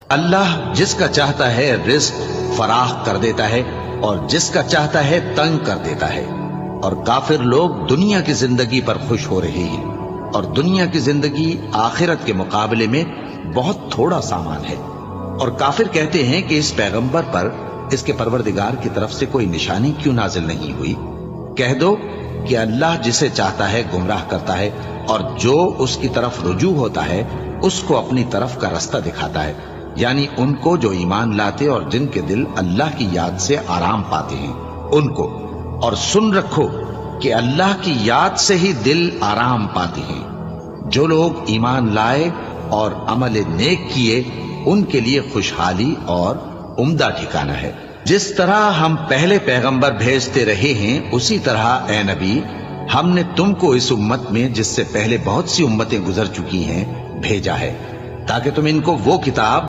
अल्लाह जिसका चाहता है रिज्क फराह कर देता है और जिसका चाहता है तंग कर देता है। और काफिर लोग दुनिया की जिंदगी पर खुश हो रहे हैं और दुनिया की जिंदगी आखिरत के मुकाबले में बहुत थोड़ा सामान है। और काफिर कहते हैं कि इस पैगंबर पर इसके परवरदिगार की तरफ से कोई निशानी क्यों नाजिल नहीं हुई। कह दो कि अल्लाह जिसे चाहता है गुमराह करता है और जो उसकी तरफ रुजू होता है उसको अपनी तरफ का रास्ता दिखाता है, यानी उनको जो ईमान लाते और जिनके दिल अल्लाह की याद से आराम पाते हैं उनको। और सुन रखो कि अल्लाह की याद से ही दिल आराम पाते हैं। जो लोग ईमान लाए और अमल नेक किए उनके लिए खुशहाली और उम्दा ठिकाना है। जिस तरह हम पहले पैगंबर भेजते रहे हैं उसी तरह ए नबी हमने तुमको इस उम्मत में जिससे पहले बहुत सी उम्मतें गुजर चुकी हैं भेजा है, ताकि तुम इनको वो किताब